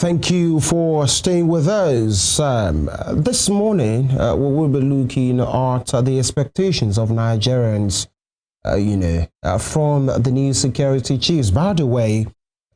Thank you for staying with us. This morning, we will be looking at the expectations of Nigerians, from the new security chiefs. By the way,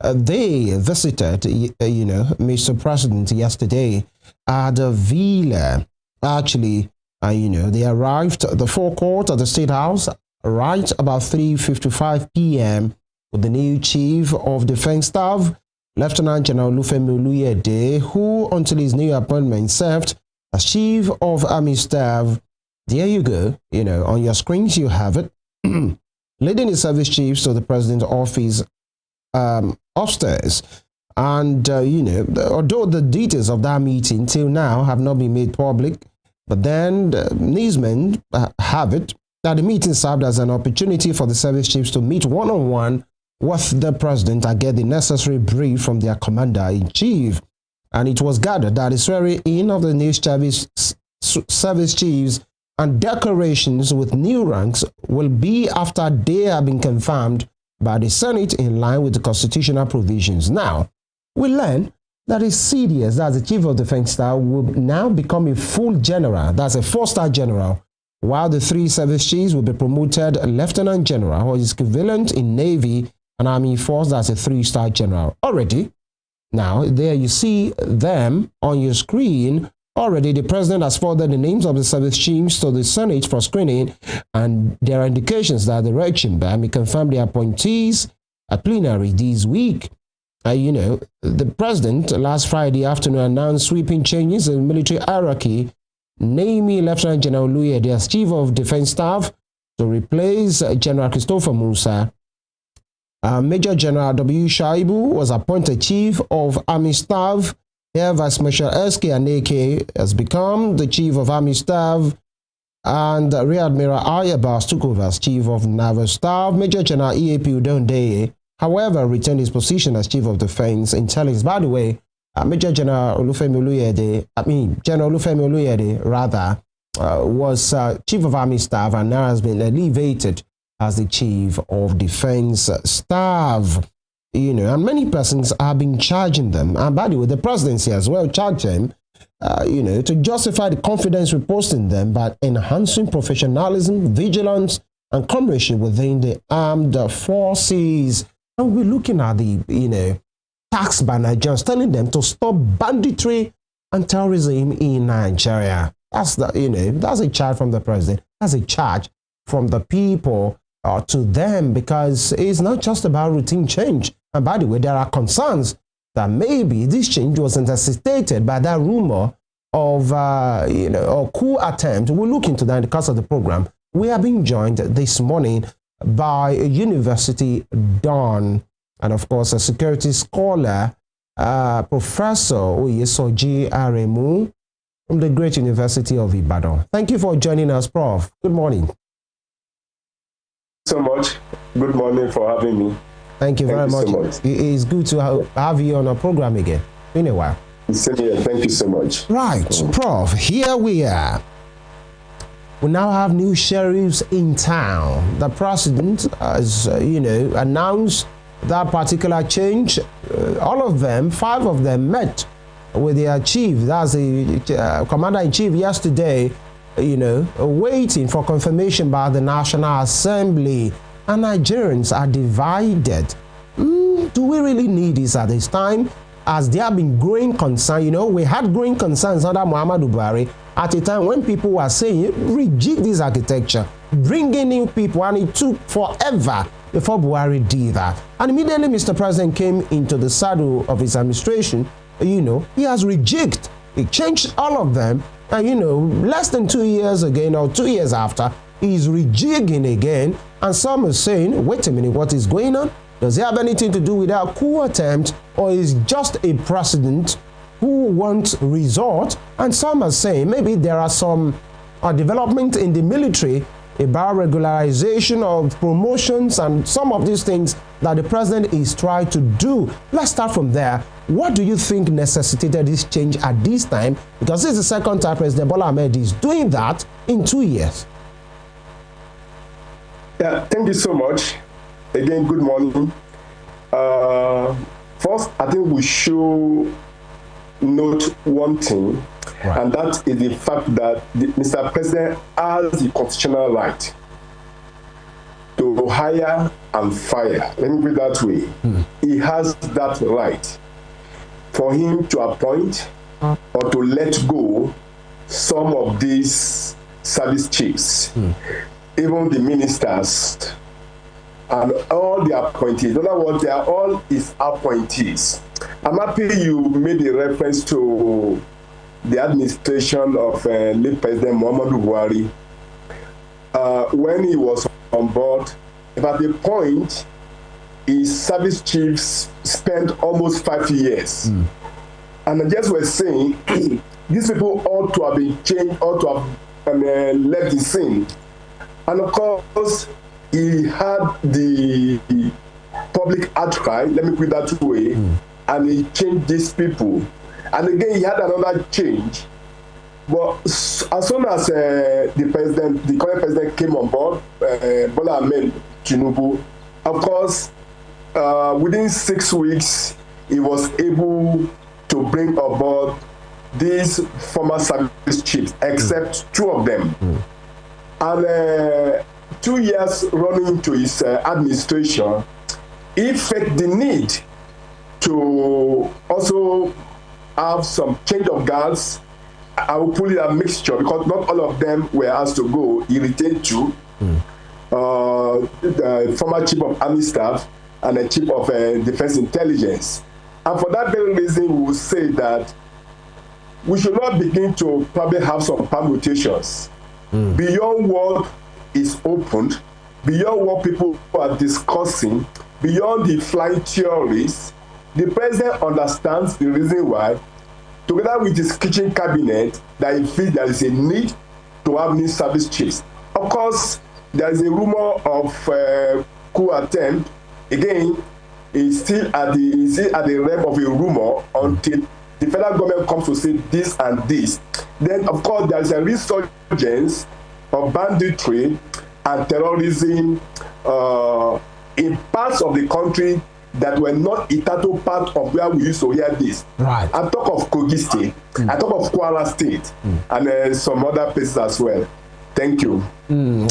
they visited, Mr. President yesterday at the villa. Actually, they arrived at the forecourt at the State House right about 3:55 p.m. with the new Chief of Defense Staff, Lieutenant General Olufemi Oluyede, who until his new appointment served as Chief of Army Staff. There you go. On your screens you have it. Leading the service chiefs to the President's office upstairs. And, although the details of that meeting till now have not been made public, but then the newsmen have it that the meeting served as an opportunity for the service chiefs to meet one-on-one with the President and get the necessary brief from their commander-in-chief. And it was gathered that the swearing-in of the new service chiefs and decorations with new ranks will be after they have been confirmed by the Senate in line with the constitutional provisions. Now, we learn that a CDS, that's the Chief of Defense Staff, will now become a full general, that's a 4-star general, while the 3 service chiefs will be promoted Lieutenant General, or is equivalent in Navy and Army Force, that's a 3-star general. Already, now there you see them on your screen. Already, the President has forwarded the names of the service chiefs to the Senate for screening, and there are indications that the Red Chamber may confirm the appointees at plenary this week. The President last Friday afternoon announced sweeping changes in the military hierarchy, naming Lieutenant General Oluyede as Chief of Defense Staff to replace General Christopher Musa. Major General W. Shaibu was appointed Chief of Army Staff. Air Vice Marshal S.K. Aneke has become the Chief of Army Staff, and Rear Admiral Ayabas took over as Chief of Naval Staff. Major General E.A.P. Udondeye, however, retained his position as Chief of Defense Intelligence. By the way, Major General Olufemi Oluyede, was Chief of Army Staff and now has been elevated as the Chief of Defense Staff. And many persons have been charging them, and by the way, the presidency as well charged them, to justify the confidence reposed in them by enhancing professionalism, vigilance, and comradeship within the armed forces. And we're looking at the, tax by Nigerians, telling them to stop banditry and terrorism in Nigeria. That's that's a charge from the president. That's a charge from the people to them, because it's not just about routine change. And by the way, there are concerns that maybe this change was necessitated by that rumor of, a coup attempt. We'll look into that in the course of the program. We are being joined this morning by a university don and, of course, a security scholar, Professor Oyesoji Aremu from the great University of Ibadan. Thank you for joining us, Prof. Good morning. So much. Good morning for having me. Thank you very much. It's good to have you on our program again. In a while. Same here. Thank you so much. Right, Prof. Here we are. We now have new sheriffs in town. The president has, announced that particular change. All of them, 5 of them, met with their chief. That's the commander-in-chief yesterday, waiting for confirmation by the National Assembly. And Nigerians are divided. Do we really need this at this time? As there have been growing concern, we had growing concerns under Muhammadu Buhari at a time when people were saying, reject this architecture, bring in new people, and it took forever before Buhari did that. And immediately Mr. President came into the saddle of his administration, he has rejected. He changed all of them, and less than 2 years again, or 2 years after, he's rejigging again, and some are saying, wait a minute, what is going on? Does it have anything to do with our coup attempt, or is just a president who wants resort? And some are saying maybe there are some development in the military about regularization of promotions and some of these things that the president is trying to do. Let's start from there. What do you think necessitated this change at this time? Because this is the second time President Bola Ahmed is doing that in 2 years. Yeah, thank you so much. Again, good morning. First, I think we show note one thing, right, and that is the fact that Mr. President has the constitutional right to hire and fire. Let me put it that way. He has that right for him to appoint or to let go some of these service chiefs, even the ministers, and all the appointees. In other words, they are all his appointees. I'm happy you made a reference to the administration of late President Muhammadu Buhari. When he was on board, at the point, his service chiefs spent almost 5 years. And I just was saying, these people ought to have been changed, ought to have left the scene. And of course, he had the public outcry, let me put it that way, and he changed these people. And again, he had another change. But as soon as the current president came on board, Bola Ahmed Tinubu, of course, within 6 weeks, he was able to bring aboard these former service chiefs, except 2 of them. And 2 years running into his administration, he felt the need to also have some change of guards. I will put it a mixture because not all of them were asked to go. He retained 2, the former chief of army staff and the chief of defense intelligence. And for that very reason, we will say that we should not begin to probably have some permutations beyond what is opened, beyond what people are discussing, beyond the flying theories. The president understands the reason why, together with his kitchen cabinet, that he feels there is a need to have new service chiefs. Of course, there is a rumor of coup attempt. Again, it's still at the realm of a rumor until the federal government comes to say this and this. Then, of course, there is a resurgence of banditry and terrorism in parts of the country that were not a total part of where we used to hear this. right. I talk of Kogi State, I talk of Kwara State, and some other places as well. Thank you.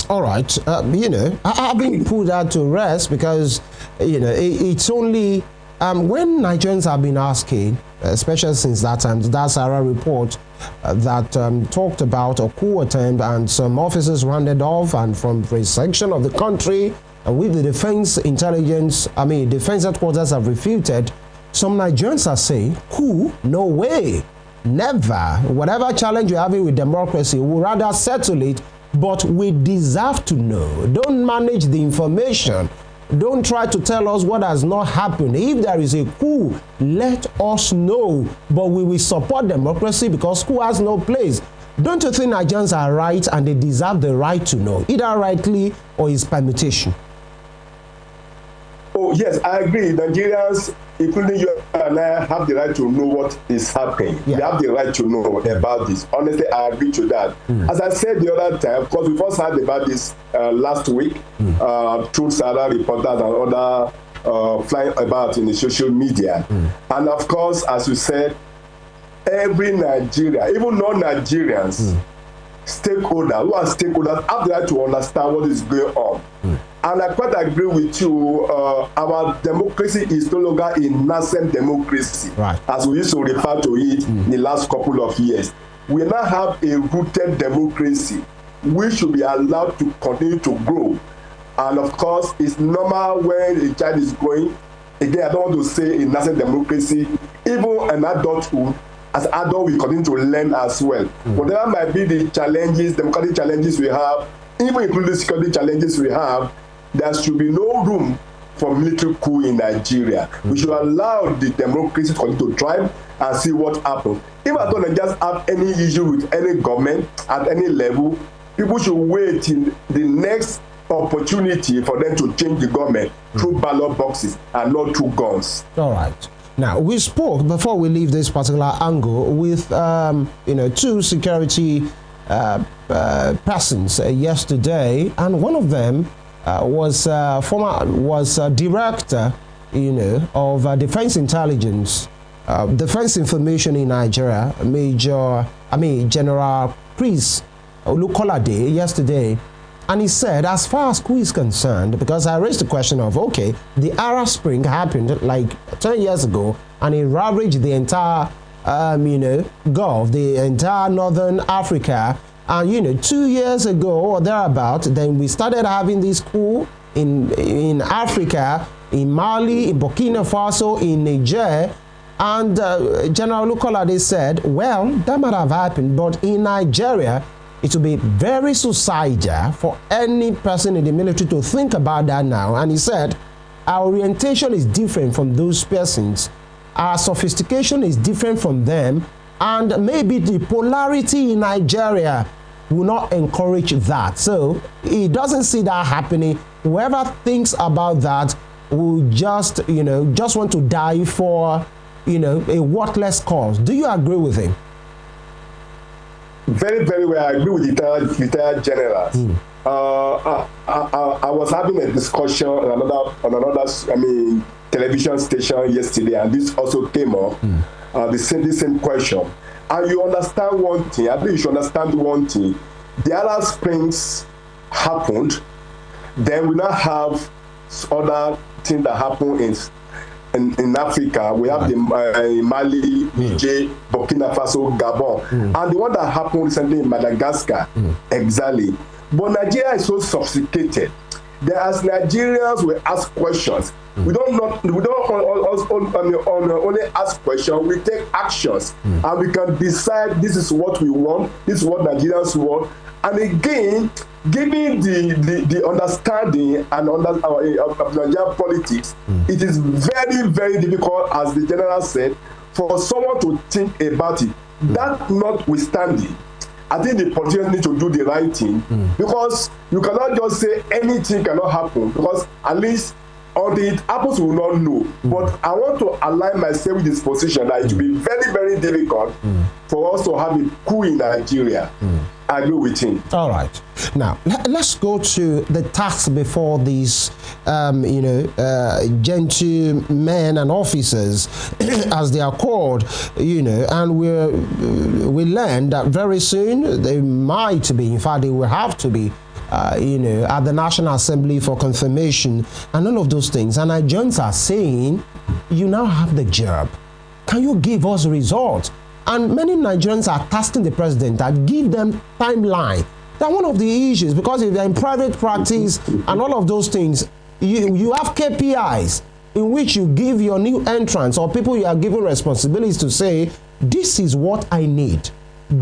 All right. I've been put that to rest because, it's only when Nigerians have been asking, especially since that time, that Sarah report that talked about a coup attempt and some officers rounded off and from a section of the country, and with the defense headquarters have refuted, some Nigerians are saying, coup? No way. Never. Whatever challenge you're having with democracy, we'll rather settle it, but we deserve to know. Don't manage the information. Don't try to tell us what has not happened. If there is a coup, let us know. But we will support democracy because coup has no place. Don't you think Nigerians are right and they deserve the right to know, either rightly or is permutation? Oh, yes, I agree. Nigerians, including you and I, have the right to know what is happening. Yeah. They have the right to know about this. Honestly, I agree to that. As I said the other time, of course, we first heard about this last week through Sarah reporters and other flying about in the social media. And of course, as you said, every Nigerian, even non-Nigerians, stakeholders, who are stakeholders, have the right to understand what is going on. And I quite agree with you, our democracy is no longer a nascent democracy, right, as we used to refer to it in the last couple of years. We now have a rooted democracy. We should be allowed to continue to grow. And of course, it's normal when a child is growing. Again, I don't want to say a nascent democracy, even an adulthood. As adults, we continue to learn as well. Whatever might be the challenges, democratic challenges we have, even including the security challenges we have, there should be no room for military coup in Nigeria. We should allow the democracy to continue to thrive and see what happens. If I don't just have any issue with any government at any level, people should wait till the next opportunity for them to change the government through ballot boxes and not through guns. All right. Now, we spoke, before we leave this particular angle, with, 2 security persons yesterday, and one of them was director, of defense intelligence, Defense Information in Nigeria, General Chris Olukolade yesterday, and he said, as far as coup is concerned, because I raised the question of, okay, the Arab Spring happened like 10 years ago, and it ravaged the entire, Gulf, the entire Northern Africa, and 2 years ago or thereabout, then we started having this coup in Africa, in Mali, in Burkina Faso, in Niger. And General Olukolade said, well, that might have happened, but in Nigeria, it will be very suicidal for any person in the military to think about that now. And he said, our orientation is different from those persons. Our sophistication is different from them. And maybe the polarity in Nigeria will not encourage that. So he doesn't see that happening. Whoever thinks about that will just want to die for a worthless cause. Do you agree with him? Very, very well. I agree with retired generals. I was having a discussion on another television station yesterday, and this also came up. The same question. And you understand one thing. I think you should understand one thing. The Arab Springs happened. Then we now have other things that happen in Africa. We have the Mali, Niger, Burkina Faso, Gabon, and the one that happened recently in Madagascar. Exactly. But Nigeria is so sophisticated that as Nigerians will ask questions, we don't only ask questions, we take actions, and we can decide this is what we want, this is what Nigerians want. And again, given the understanding and of Nigerian politics, it is very, very difficult, as the general said, for someone to think about it. That notwithstanding, I think the politicians need to do the right thing, because you cannot just say anything cannot happen, because at least until it happens, we will not know. But I want to align myself with this position that it will be very, very difficult for us to have a coup in Nigeria. I agree with him. All right. Now, let's go to the task before these, gentlemen and officers, as they are called, and we learned that very soon they might be, in fact, they will have to be, at the National Assembly for confirmation and all of those things. And Nigerians are saying, you now have the job. Can you give us results? And many Nigerians are tasking the president that give them timeline. That's one of the issues, because if they're in private practice and all of those things, you have KPIs in which you give your new entrants or people you are given responsibilities to say, this is what I need.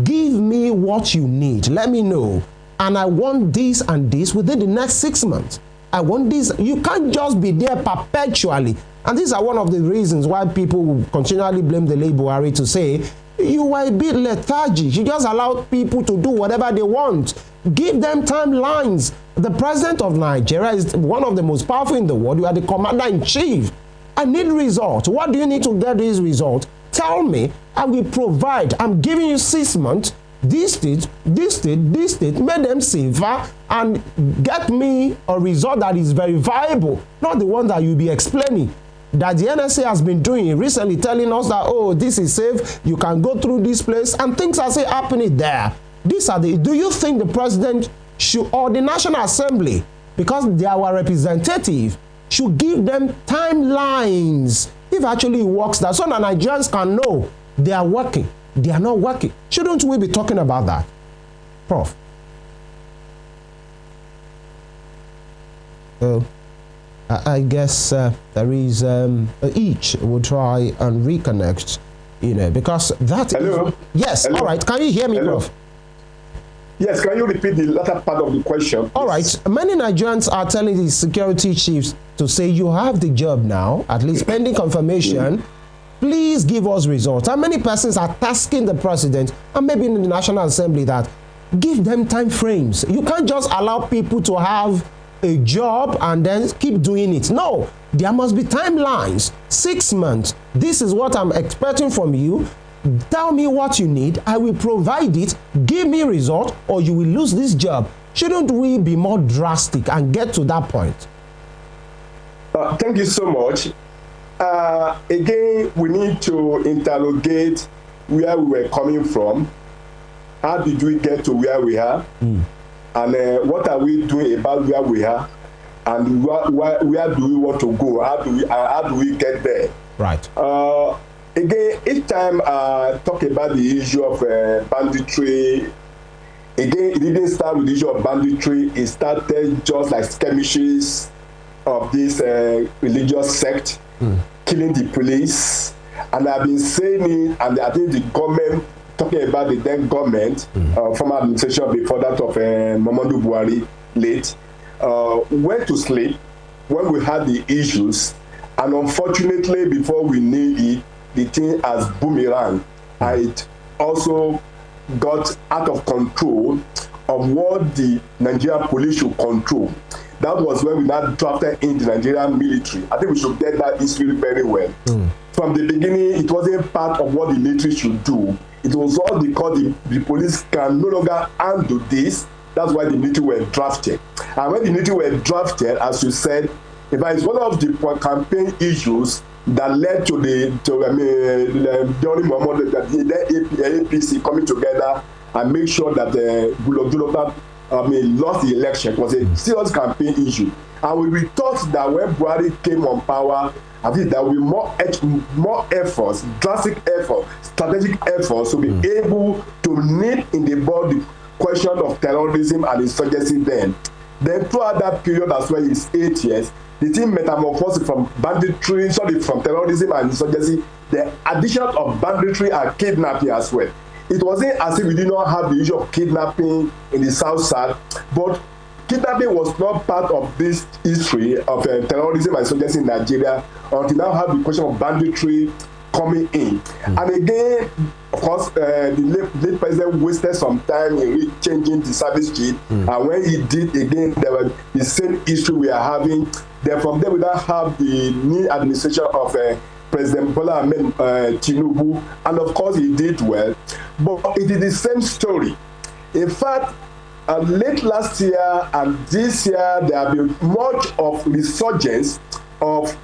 Give me what you need. Let me know. And I want this and this within the next 6 months. I want this. You can't just be there perpetually. And these are one of the reasons why people continually blame the Buhari to say, you are a bit lethargic. You just allow people to do whatever they want. Give them timelines. The president of Nigeria is one of the most powerful in the world. You are the commander-in-chief. I need results. What do you need to get these results? Tell me. I will provide. I'm giving you 6 months. This state, make them safer and get me a result that is verifiable, not the one that you'll be explaining. That the NSA has been doing recently, telling us that, oh, this is safe, you can go through this place, and things are still happening there. These are the. Do you think the president should, or the National Assembly, because they are our representative, should give them timelines if actually it works, that so that Nigerians can know they are working, they are not working? Shouldn't we be talking about that, Prof? I guess there is each will try and reconnect, because that. Hello? Yes. Hello? All right. Can you hear me, Hello? Prof? Yes. Can you repeat the latter part of the question, please? All right. Many Nigerians are telling the security chiefs to say, you have the job now, at least pending confirmation. Please give us results. How many persons are tasking the president and maybe in the National Assembly that give them time frames? You can't just allow people to have a job and then keep doing it. No, there must be timelines. 6 months. This is what I'm expecting from you. Tell me what you need. I will provide it. Give me result, or you will lose this job. Shouldn't we be more drastic and get to that point? Thank you so much. Again, we need to interrogate where we were coming from. How did we get to where we are? And what are we doing about where we are? And where do we want to go? How do we get there? Right. Again, each time I talk about the issue of banditry, again, it didn't start with the issue of banditry. It started just like skirmishes of this religious sect, killing the police. And I've been saying it, and I think the government, talking about the then government, former administration before that of Muhammadu Buhari, late, went to sleep when we had the issues. And unfortunately, before we knew it, the thing has boomerang. And it also got out of control of what the Nigerian police should control. That was when we now drafted in the Nigerian military. I think we should get that history very well. From the beginning, it wasn't part of what the military should do. It was all because the police can no longer handle this. That's why the military were drafted. And when the military were drafted, as you said, in fact, it's one of the campaign issues that led to during Muhammad, the APC coming together and make sure that lost the election. It was a serious campaign issue. And we thought that when Buhari came on power, I think there will be more efforts, drastic efforts, strategic efforts to be able to nip in the bud the question of terrorism and insurgency then. Then throughout that period as well, it's 8 years, the thing metamorphosed from banditry, from terrorism and insurgency, the addition of banditry and kidnapping as well. It wasn't as if we did not have the issue of kidnapping in the South, but kidnapping was not part of this history of terrorism and insurgency in Nigeria until now have the question of banditry coming in. And again, of course, the late president wasted some time in changing the service chief. And when he did, again, there was the same issue we are having. Then from there, we now have the new administration of President Bola Ahmed Tinubu. And of course, he did well. But it is the same story. In fact, late last year and this year, there have been much of resurgence of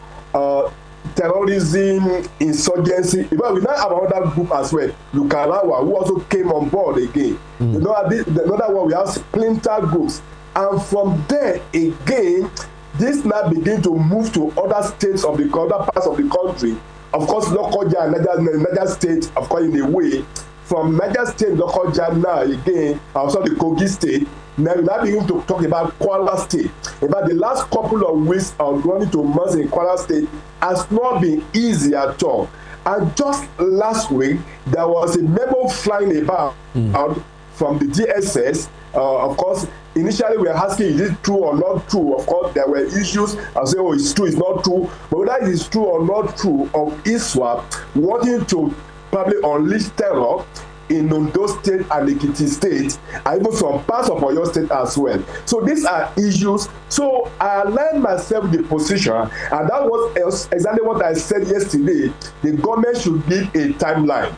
terrorism, insurgency. In fact, we now have another group as well, Lukarawa, who also came on board again. You know, another one, we have splinter groups. And from there, again, this now begin to move to other states of the other parts of the country. Of course, Lokoja and Niger State, of course, in a way. From Niger State, Lokoja now, again, also the Kogi State, now we now begin to talk about Kwara State. In fact, the last couple of weeks of running to months in Kwara State has not been easy at all. And just last week, there was a memo flying about from the DSS. Of course, initially we were asking, is it true or not true? Of course, there were issues. I say, oh, it's true, it's not true. But whether it is true or not true, of ISWAP wanting to probably unleash terror in Ondo State and Ekiti State, and even some parts of Oyo State as well. So these are issues. So I aligned myself with the position, and that was exactly what I said yesterday. The government should give a timeline.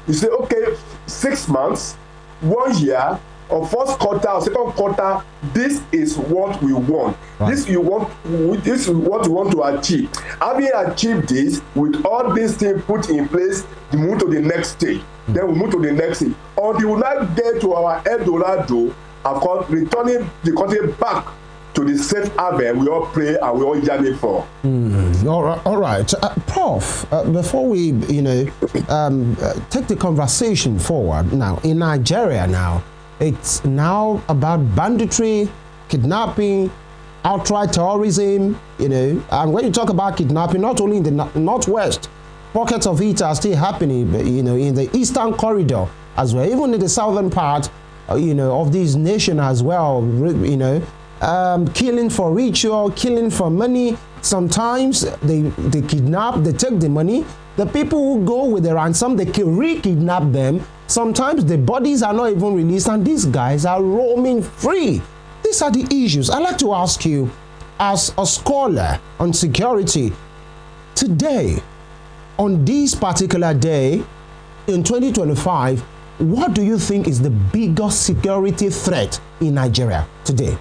You say, okay, 6 months, 1 year, or first quarter or second quarter, this is what we want. Right. This is what we want to achieve. Having achieved this, with all these things put in place, we move to the next stage. Then we move to the next thing. Until we now get to our El Dorado, of course, returning the country back to the safe haven we all pray and we all yearn for. All right. Prof, before we, take the conversation forward now, in Nigeria now, it's now about banditry, kidnapping, outright terrorism, and when you talk about kidnapping, not only in the northwest, pockets of it are still happening, but, in the eastern corridor as well, even in the southern part, of this nation as well, killing for ritual, killing for money. Sometimes they kidnap, they take the money. The people who go with the ransom, they re-kidnap them. Sometimes the bodies are not even released, and these guys are roaming free. These are the issues. I'd like to ask you, as a scholar on security, today, on this particular day, in 2025, what do you think is the biggest security threat in Nigeria today?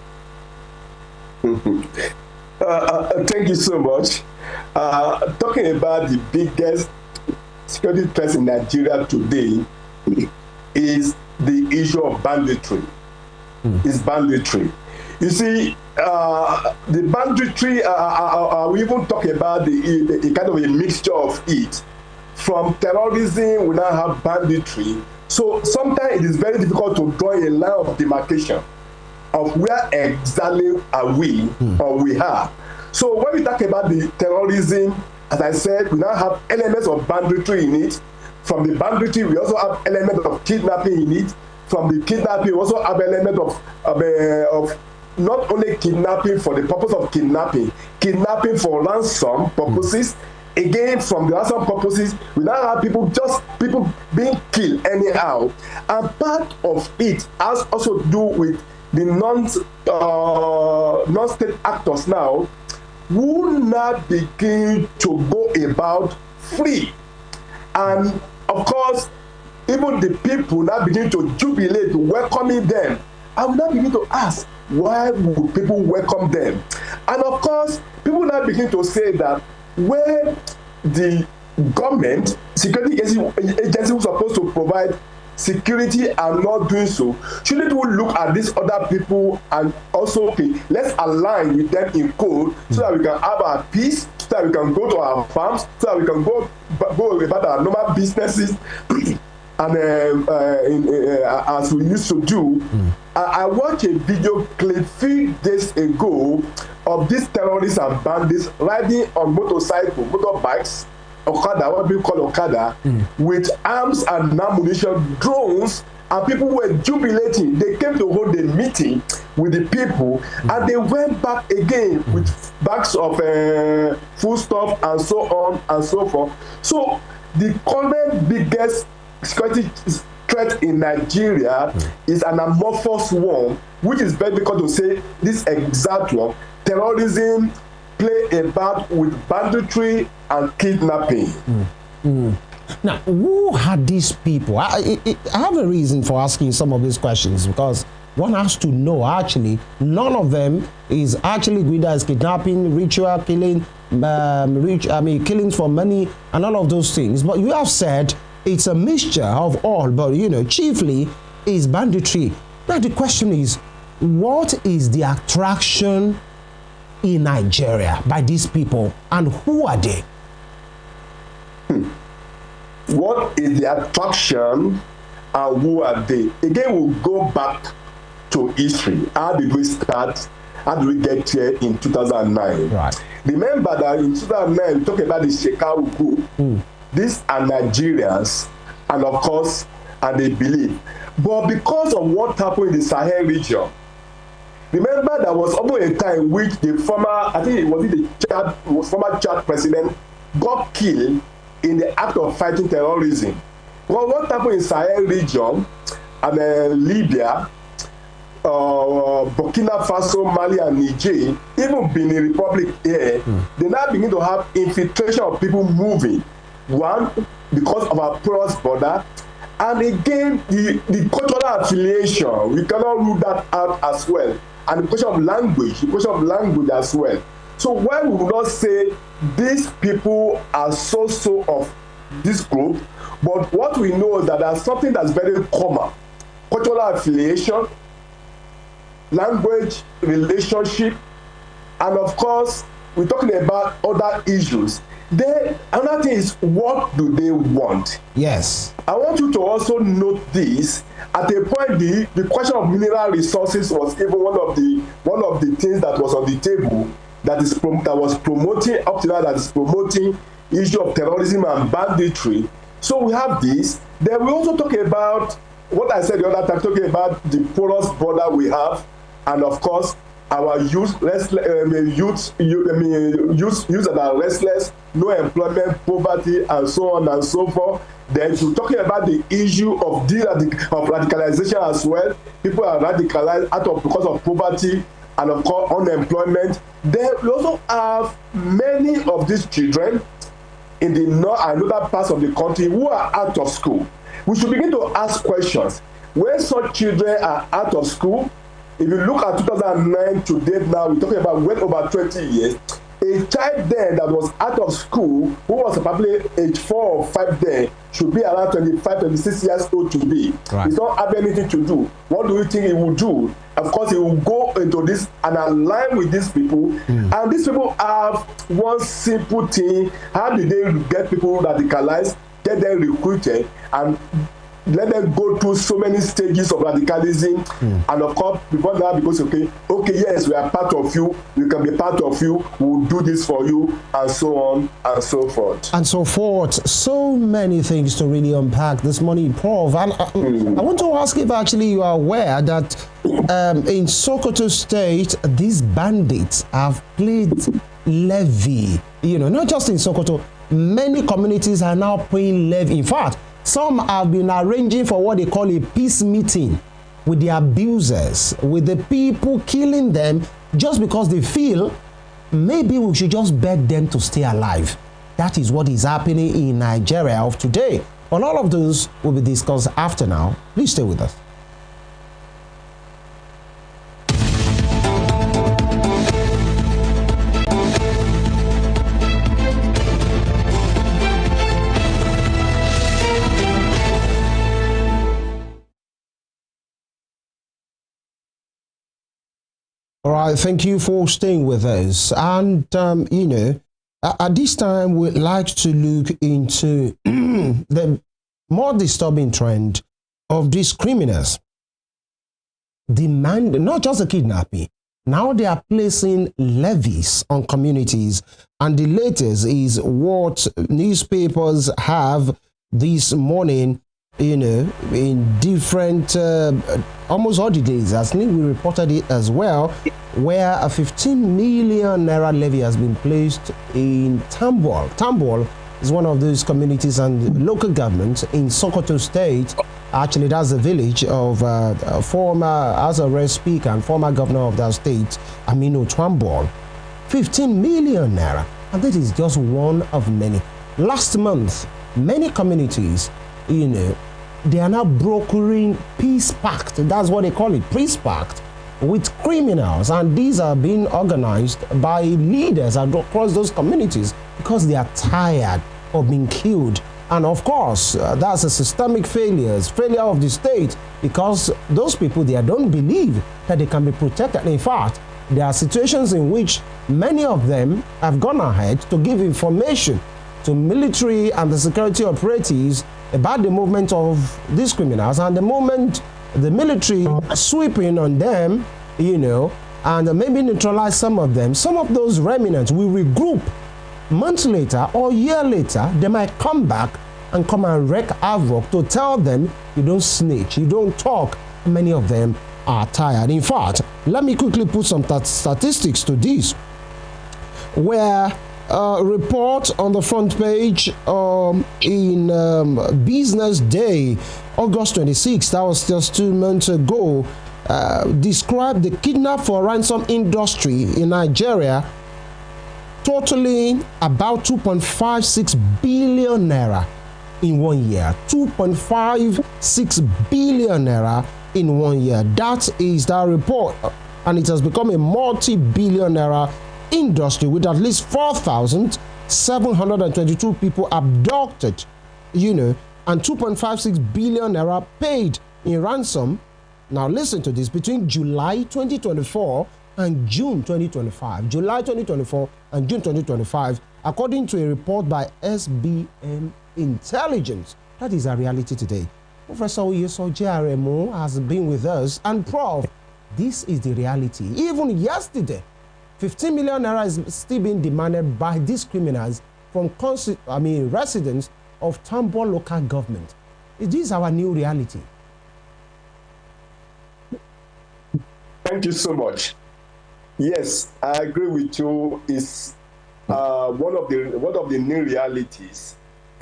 Thank you so much. talking about the biggest security threats in Nigeria today is the issue of banditry. Is banditry. You see, the banditry, we even talk about the kind of a mixture of it. From terrorism, we now have banditry. So sometimes it is very difficult to draw a line of demarcation of where exactly are we or we are. So when we talk about the terrorism, as I said, we now have elements of banditry in it. From the banditry, we also have elements of kidnapping in it. From the kidnapping, we also have elements of not only kidnapping for the purpose of kidnapping for ransom purposes. Again, from the ransom purposes, we now have people being killed anyhow. And part of it has also to do with the non-state actors now, who now begin to go about free. And of course, even the people now begin to jubilate, welcoming them. I will now begin to ask, why would people welcome them? And of course, people now begin to say that where the government, security agency was supposed to provide security are not doing so, shouldn't we look at these other people and also, okay, let's align with them in code so that we can have our peace, so that we can go to our farms, so that we can go about our normal businesses and as we used to do. I watched a video clip 3 days ago of these terrorists and bandits riding on motorbikes, Okada, what people call Okada, with arms and ammunition, drones, and people were jubilating. They came to hold a meeting with the people, and they went back again with bags of foodstuff and so on and so forth. So the current biggest security threat in Nigeria is an amorphous one, which is very difficult to say this exact one. Terrorism play a part with banditry and kidnapping. Now, who are these people? I have a reason for asking some of these questions, because one has to know, actually, none of them is actually good as kidnapping, ritual killing, killings for money, and all of those things. But you have said it's a mixture of all, but, you know, chiefly is banditry. Now, the question is, what is the attraction in Nigeria by these people, and who are they? What is the attraction and who are they? Again, we'll go back to history. How did we start? How did we get here in 2009? Right. Remember that in 2009, we talked about the Shekau group. These are Nigerians, and of course, and they believe. But because of what happened in the Sahel region, remember there was almost a time which the former, I think it was the former Chad president, got killed in the act of fighting terrorism. Well, what happened in Sahel region, and Libya, Burkina Faso, Mali, and Niger, even Benin Republic here, they now begin to have infiltration of people moving. One, because of our porous border, and again, the cultural affiliation, we cannot rule that out as well. And the question of language as well. So why we will not say these people are so of this group, but what we know is that there's something that's very common. Cultural affiliation, language, relationship, and of course, we're talking about other issues. Then another thing is, what do they want? Yes. I want you to also note this. At a point, the question of mineral resources was even one of the things that was on the table that was promoting up to now, that is promoting issue of terrorism and banditry. So we have this. Then we also talk about what I said the other time, talking about the porous border we have, and of course our youth that are restless, no employment, poverty, and so on and so forth. Then we're talking about the issue of radicalization as well. People are radicalized because of poverty and of course unemployment. Then we also have many of these children in the north and other parts of the country who are out of school. We should begin to ask questions. When such children are out of school, if you look at 2009 to date now, we're talking about well over 20 years. A child then that was out of school, who was probably age 4 or 5 then, should be around 25, 26 years old to be. Right. He's not having anything to do. What do you think he will do? Of course, he will go into this and align with these people. And these people have one simple thing. How do they get people radicalized, get them recruited, and let them go through so many stages of radicalism, and of course, before that, because okay, yes, we are part of you, we can be part of you, we'll do this for you, and so on and so forth. And so forth. So many things to really unpack this morning, Prof. And I want to ask if actually you are aware that in Sokoto State, these bandits have played levy. You know, not just in Sokoto, many communities are now paying levy. In fact, some have been arranging for what they call a peace meeting with the abusers, with the people killing them, just because they feel maybe we should just beg them to stay alive. That is what is happening in Nigeria of today. But all of those will be discussed after now. Please stay with us. All right, thank you for staying with us. And, you know, at this time, we'd like to look into the more disturbing trend of these criminals demand not just a kidnapping. Now they are placing levies on communities. And the latest is what newspapers have this morning, you know, in different, almost all the days. I think we reported it as well, where a 15 million naira levy has been placed in Tambol. Tambol is one of those communities and local governments in Sokoto State. Actually, that's the village of former House of Rep Speaker and former governor of that state, Aminu Tambol. 15 million naira. And that is just one of many. Last month, many communities, you know, they are now brokering peace pact. That's what they call it, peace pact, with criminals. And these are being organized by leaders across those communities because they are tired of being killed. And of course, that's a systemic failure of the state, because those people there don't believe that they can be protected. In fact, there are situations in which many of them have gone ahead to give information to military and the security operatives about the movement of these criminals, and the moment the military sweeping on them, you know, and maybe neutralize some of them, some of those remnants will regroup. Months later or year later, they might come back and come and wreak havoc to tell them, you don't snitch, you don't talk. Many of them are tired. In fact, let me quickly put some statistics to this, where report on the front page in Business Day, August 26th, that was just 2 months ago, described the kidnap for ransom industry in Nigeria, totaling about 2.56 billion naira in 1 year. 2.56 billion naira in 1 year. That is that report, and it has become a multi-billion naira industry with at least 4,722 people abducted, you know, and 2.56 billion naira paid in ransom. Now listen to this, between July 2024 and June 2025, July 2024 and June 2025, according to a report by SBM Intelligence. That is a reality today. Professor Oyesoji Aremu has been with us, and Prof, this is the reality. Even yesterday, 15 million naira is still being demanded by these criminals from residents of Tambol local government. Is this our new reality? Thank you so much. Yes, I agree with you. It's one of the new realities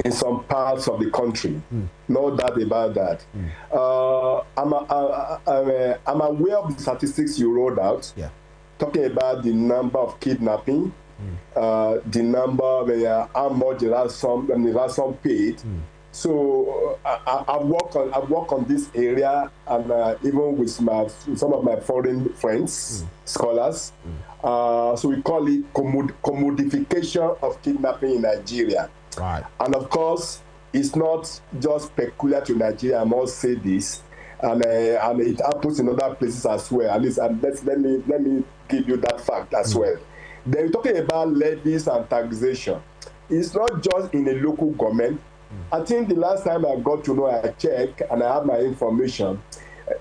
in some parts of the country. No doubt about that. I'm aware of the statistics you rolled out. Yeah. Talking about the number of kidnapping, the number of how much the ransom paid So I've worked on this area, and even with some of my foreign friends, scholars. So we call it commodification of kidnapping in Nigeria. Right. And of course, it's not just peculiar to Nigeria. I must say this, and it happens in other places as well. At least, and let me give you that fact as well. Then we're talking about levies and taxation. It's not just in a local government. I think the last time I got to know, I checked and I have my information.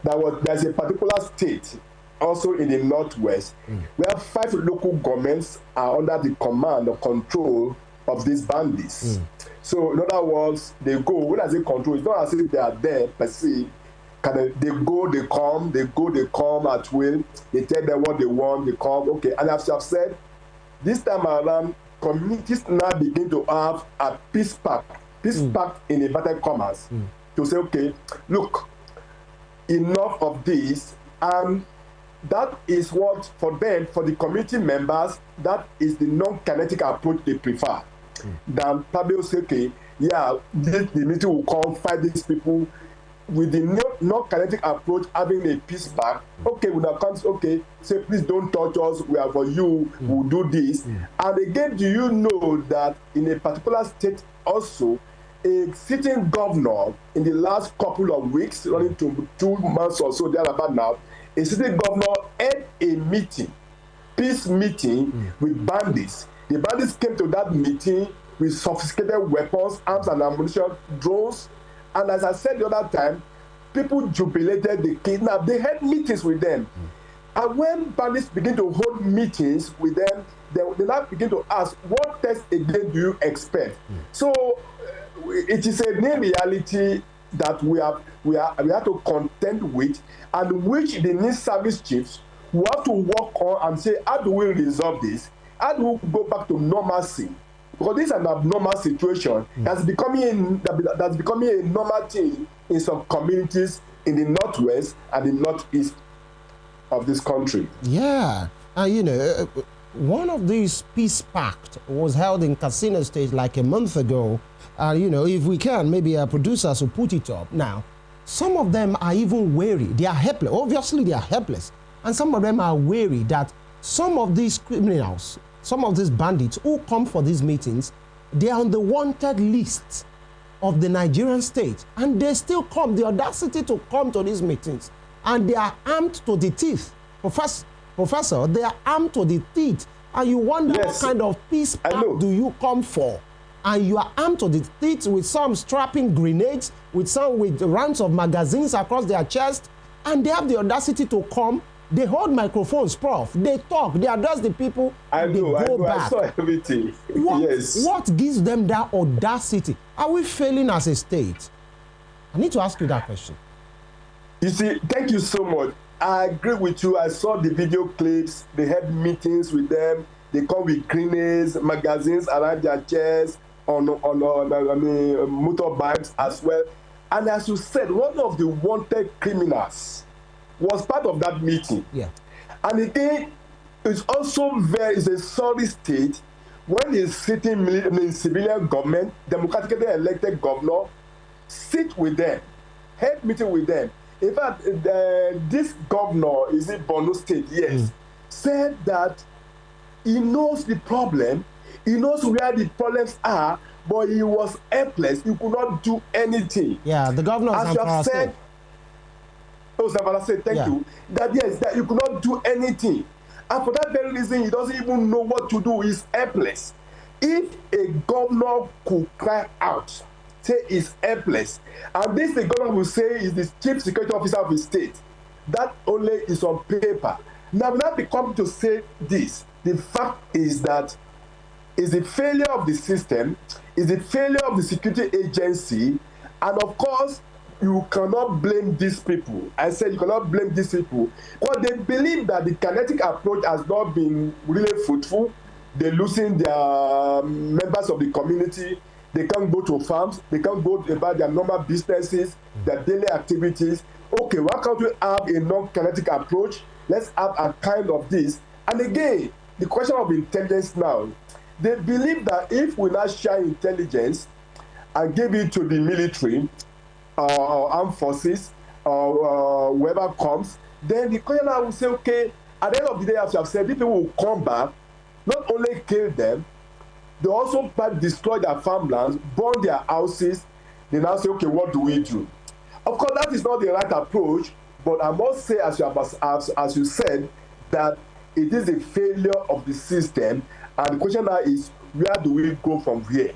There's a particular state, also in the northwest, where 5 local governments are under the command or control of these bandits. So, in other words, they go. When I say control, it's not as if they are there per se. They go, they come. They go, they come at will. They tell them what they want. They come. Okay, and as I've said, this time around, communities now begin to have a peace pact in inverted commas, to say, okay, look, enough of this. And that is what, for them, for the community members, that is the non-kinetic approach they prefer. Then probably say, okay, yeah, the meeting will come, fight these people. With the non-kinetic approach, having a peace pact, okay, when that comes, okay, say, please don't touch us, we are for you, we'll do this. And again, do you know that in a particular state also, a sitting governor in the last couple of weeks, running to 2 months or so thereabout now, a sitting governor had a meeting, peace meeting with bandits. The bandits came to that meeting with sophisticated weapons, arms and ammunition, drones. And as I said the other time, people jubilated, they kidnapped, they had meetings with them. And when bandits begin to hold meetings with them, they now begin to ask, what test again do you expect? So it is a new reality that we have to contend with, and which the new service chiefs will have to work on and say, how do we resolve this? How do we go back to normalcy? Because this is an abnormal situation that's becoming a normal thing in some communities in the northwest and the northeast of this country. Yeah, you know, one of these peace pact was held in Casino State like a month ago. You know, if we can, maybe our producers will put it up. Now, some of them are even wary. They are helpless. Obviously, they are helpless. And some of them are wary that some of these criminals, some of these bandits who come for these meetings, they are on the wanted list of the Nigerian state. And they still come, the audacity to come to these meetings. And they are armed to the teeth. Professor, they are armed to the teeth. And you wonder, yes, what kind of peace pact do you come for? And you are armed to the teeth, with some strapping grenades, with some with rounds of magazines across their chest, and they have the audacity to come. They hold microphones, Prof. They talk, they address the people, they go back. I saw everything. What gives them that audacity? Are we failing as a state? I need to ask you that question. You see, thank you so much. I agree with you. I saw the video clips. They had meetings with them. They come with grenades, magazines around their chairs, on motorbikes as well. And as you said, one of the wanted criminals was part of that meeting. Yeah. And again, it's also it's a sorry state when a sitting civilian government, democratically elected governor, sit with them, head meeting with them. In fact, this governor, is it Borno State? Yes, said that he knows the problem, he knows where the problems are, but he was helpless. He could not do anything. Yeah, the governor, as you have said, thank you. That yes, that you could not do anything, and for that very reason, he doesn't even know what to do. He's helpless. If a governor could cry out, say he's helpless, and this the governor will say is the chief security officer of his state, that only is on paper. Now, we have become to say this. The fact is that is the failure of the system, is the failure of the security agency, and of course, you cannot blame these people. I said you cannot blame these people because they believe that the kinetic approach has not been really fruitful. They're losing their members of the community. They can't go to farms. They can't go about their normal businesses, their daily activities. Okay, why can't we have a non-kinetic approach? Let's have a kind of this. And again, the question of intelligence now, they believe that if we now share intelligence and give it to the military or armed forces or whoever comes, then the questioner will say, okay, at the end of the day, as you have said, these people will come back, not only kill them, they also destroy their farmlands, burn their houses. They now say, okay, what do we do? Of course, that is not the right approach, but I must say, as you said, that it is a failure of the system, and the question now is, where do we go from here?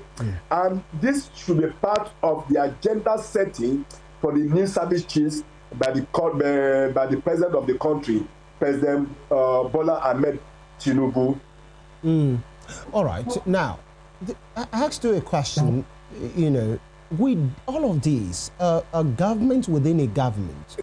And this should be part of the agenda setting for the new service chiefs by the president of the country, President Bola Ahmed Tinubu. All right. Now, I asked you a question. You know, with all of these, a government within a government,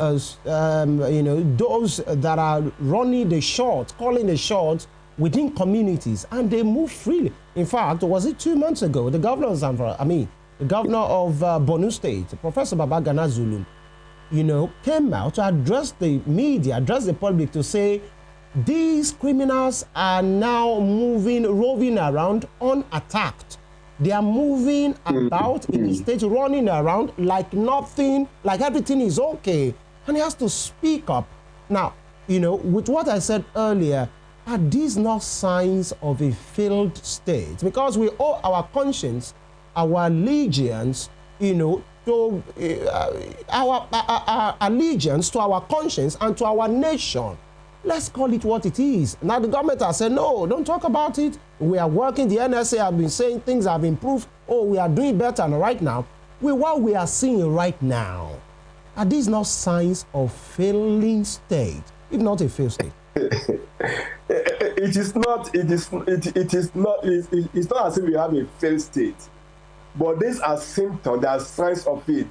as you know, those that are running the shots, calling the shots within communities, and they move freely. In fact, was it 2 months ago, the governor of Zamfara, the governor of Borno State, Professor Babagana Zulum, you know, came out to address the media, address the public to say these criminals are now roving around unattacked. They are moving about in the state, running around like nothing, like everything is okay. And he has to speak up. Now, you know, with what I said earlier, are these not signs of a failed state? Because we owe our conscience, our allegiance, you know, to our allegiance to our conscience and to our nation. Let's call it what it is. Now the government has said, no, don't talk about it. We are working. The NSA have been saying things have improved. Oh, we are doing better right now. With what we are seeing right now, are these not signs of failing state, if not a failed state? It's not as if we have a failed state, but these are symptoms, there are signs of it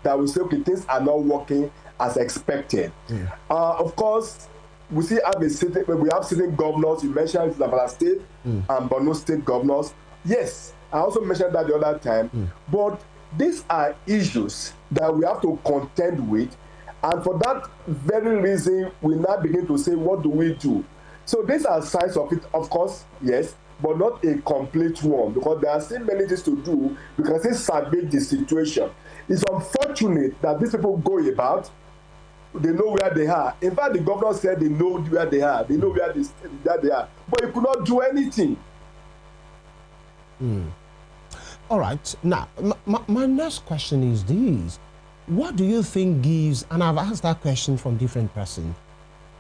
that we say, okay, things are not working as expected. Of course, we have sitting governors. You mentioned Zamfara State and Borno State governors. Yes, I also mentioned that the other time. But these are issues that we have to contend with, and for that very reason, we now begin to say, what do we do? So these are signs of it, of course, yes, but not a complete one, because there are still many things to do. We can still salvage the situation. It's unfortunate that these people go about, they know where they are. In fact, the governor said they know where they are. They know where they are. But you could not do anything. All right. Now, my next question is this. What do you think gives, and I've asked that question from different persons,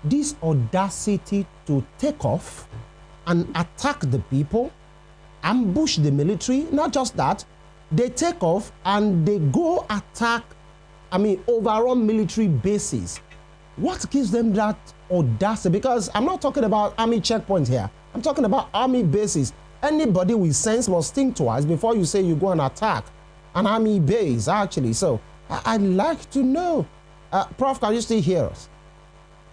this audacity to take off and attack the people, ambush the military? Not just that, they take off and they go attack, overrun military bases. What gives them that audacity? Because I'm not talking about army checkpoints here. I'm talking about army bases. Anybody with sense must think twice before you say you go and attack an army base, actually. So I'd like to know. Prof, can you still hear us?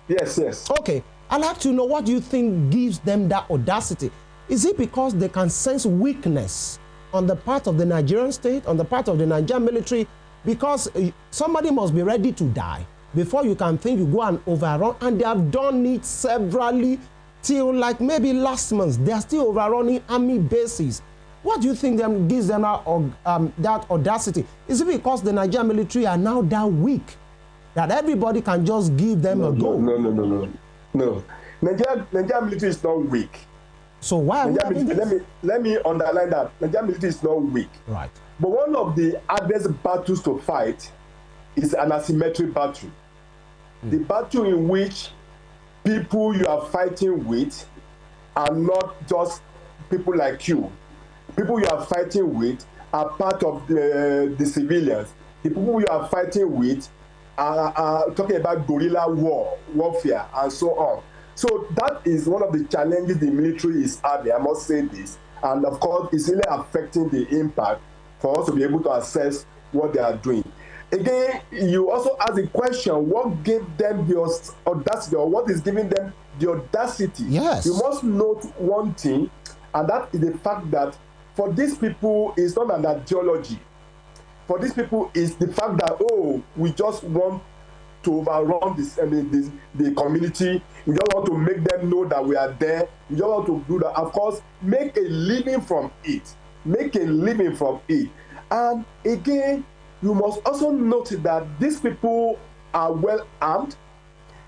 Yes, yes. Okay. I'd like to know, what do you think gives them that audacity? Is it because they can sense weakness on the part of the Nigerian state, on the part of the Nigerian military? Because somebody must be ready to die before you can think you go and overrun, and they have done it severally till like maybe last month. They are still overrunning army bases. What do you think gives them that audacity? Is it because the Nigerian military are now that weak that everybody can just give them a go? No. Nigerian military is not weak. So why? Let me underline that Nigerian military is not weak. Right. But one of the hardest battles to fight is an asymmetric battle. The battle in which people you are fighting with are not just people like you. People you are fighting with are part of the civilians. The people you are fighting with are talking about guerrilla warfare, and so on. So that is one of the challenges the military is having, I must say this. And of course, it's really affecting the impact for us to be able to assess what they are doing. Again, you also ask the question, what gave them the audacity, or what is giving them the audacity? Yes. You must note one thing, and that is the fact that for these people, it's not an ideology. For these people, it's the fact that, oh, we just want to overrun the community. We just want to make them know that we are there. We just want to do that. Of course, make a living from it. Make a living from it. And again, you must also note that these people are well armed.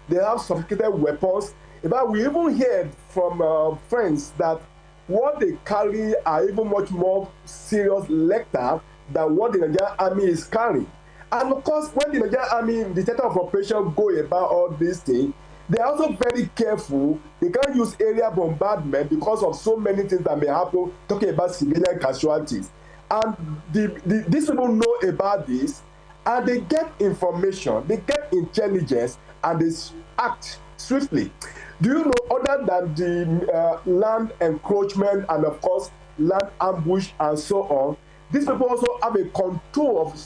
They have sophisticated weapons. In fact, we even heard from friends that what they carry are even much more serious lethal than what the Nigerian army is carrying. And of course, when the Nigerian army, the theater of operation, go about all these things, they are also very careful. They can't use area bombardment because of so many things that may happen, talking about civilian casualties. And these people know about this, and they get information, they get intelligence, and they act swiftly. Do you know, other than the land encroachment and, of course, land ambush and so on, these people also have a control of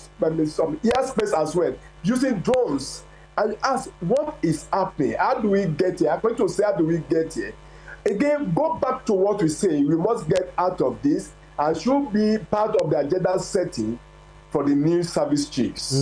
some airspace as well, using drones. And ask, what is happening? How do we get here? I'm going to say, how do we get here? Again, go back to what we say. We must get out of this and should be part of the agenda setting for the new service chiefs.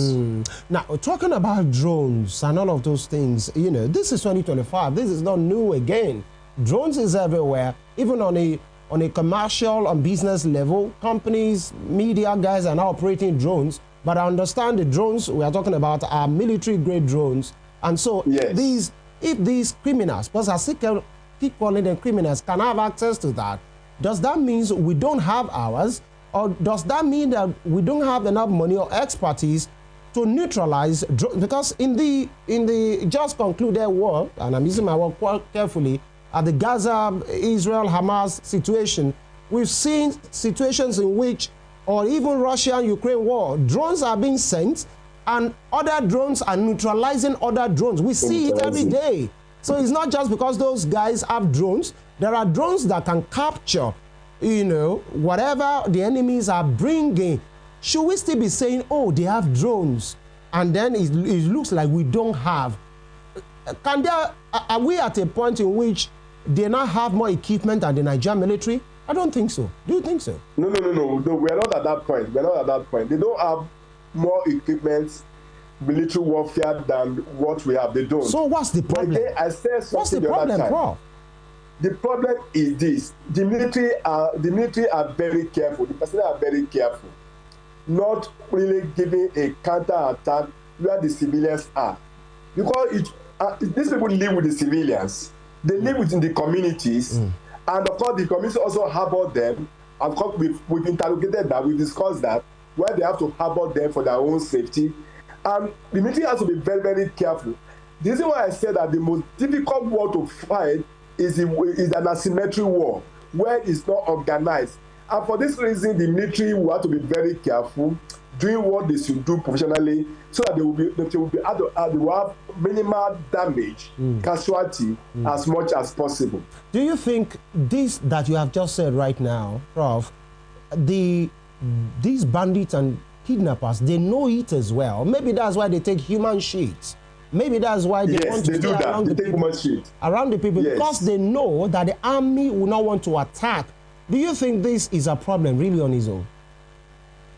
Now, talking about drones and all of those things, you know, this is 2025. This is not new again. Drones is everywhere, even on a commercial and business level. Companies, media guys are now operating drones. But I understand the drones we are talking about are military-grade drones. And so yes, if these criminals, because I still keep calling them criminals, can have access to that, does that mean we don't have ours? Or does that mean that we don't have enough money or expertise to neutralize drones? Because in the just concluded war, and I'm using my word quite carefully, at the Gaza, Israel, Hamas situation, we've seen situations in which, or even Russia and Ukraine war, drones are being sent and other drones are neutralizing other drones. We see it every day. So it's not just because those guys have drones. There are drones that can capture, you know, whatever the enemies are bringing. Should we still be saying, oh, they have drones, and then it looks like we don't have? Are we at a point in which they now have more equipment than the Nigerian military? I don't think so. Do you think so? No. We're not at that point. We're not at that point. They don't have more equipment, military warfare than what we have. They don't. So what's the problem? Again, I said something what's the problem, Prof? The problem is this: the military are very careful. The personnel are very careful, not really giving a counter attack where the civilians are, because these people live with the civilians. They live within the communities. And of course, the community also harbor them. Of course, we've interrogated that, we've discussed that, where they have to harbor them for their own safety. And the military has to be very, very careful. The reason why I said that the most difficult war to fight is an asymmetric war, where it's not organized. And for this reason, the military will have to be very careful, doing what they should do professionally, so that they will have minimal damage, casualty, as much as possible. Do you think this that you have just said right now, Prof, these bandits and kidnappers, they know it as well? Maybe that's why they take human sheets. Maybe that's why they want to stay around the people, because they know that the army will not want to attack. Do you think this is a problem really on its own?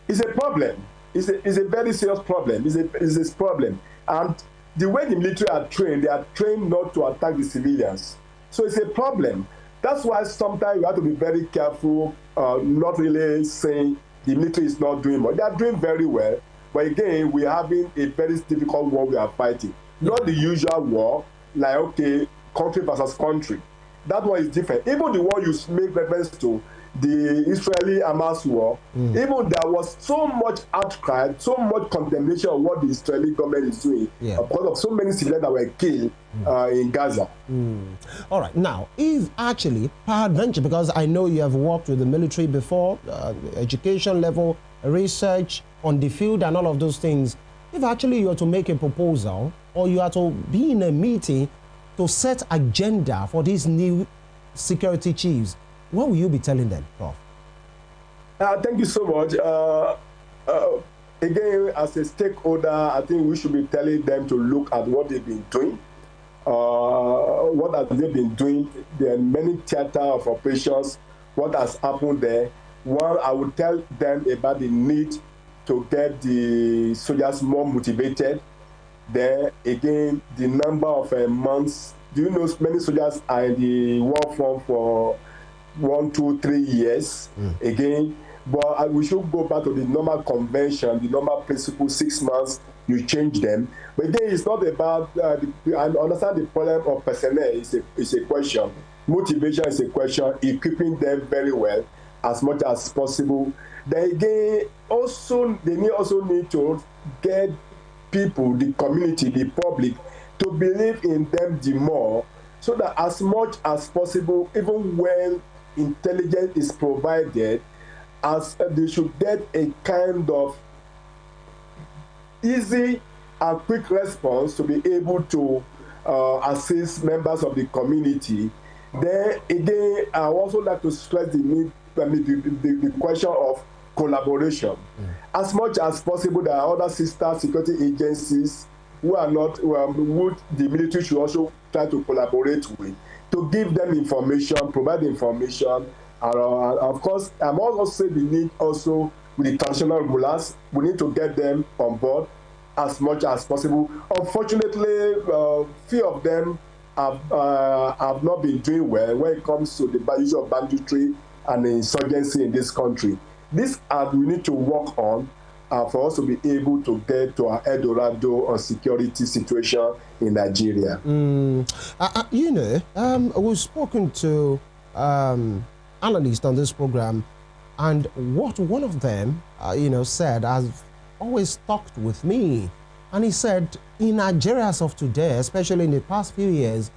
It's a problem. It's a very serious problem. It's a problem. And the way the military are trained, they are trained not to attack the civilians. So it's a problem. That's why sometimes you have to be very careful, not really saying the military is not doing much. They are doing very well. But again, we're having a very difficult war we are fighting. Not the usual war, like, okay, country versus country. That one is different. Even the one you make reference to, the Israeli-Hamas war, even there was so much outcry, so much condemnation of what the Israeli government is doing, because of so many civilians that were killed in Gaza. All right. Now, if actually, peradventure, because I know you have worked with the military before, education level, research on the field and all of those things, if actually you are to make a proposal or you are to be in a meeting to set agenda for these new security chiefs, what will you be telling them, Prof? Thank you so much. Again, as a stakeholder, I think we should be telling them to look at what they've been doing. What have they been doing? There are many theater of operations. What has happened there? One, I would tell them about the need to get the soldiers more motivated. Then again, the number of months. Do you know many soldiers are in the war front for 1, 2, 3 years? Again, But we should go back to the normal convention, the normal principle, 6 months, you change them. But again, it's not about, I understand the problem of personnel is a question. Motivation is a question, equipping them very well as much as possible. Then again, also, they also need to get people, the community, the public, to believe in them the more, so that as much as possible, even when intelligence is provided, as they should get a kind of easy and quick response to be able to assist members of the community. Then again, I also like to stress the need, the question of collaboration. As much as possible, there are other sister security agencies who are not, who the military should also try to collaborate with, to give them information, provide information. And of course, I'm also saying the need also with the traditional rulers, we need to get them on board as much as possible. Unfortunately, few of them have not been doing well when it comes to the issue of banditry and the insurgency in this country. This we need to work on for us to be able to get to our Eldorado on security situation in Nigeria. You know, we've spoken to analysts on this program, and what one of them, said has always stuck with me. And he said, in Nigeria as of today, especially in the past few years,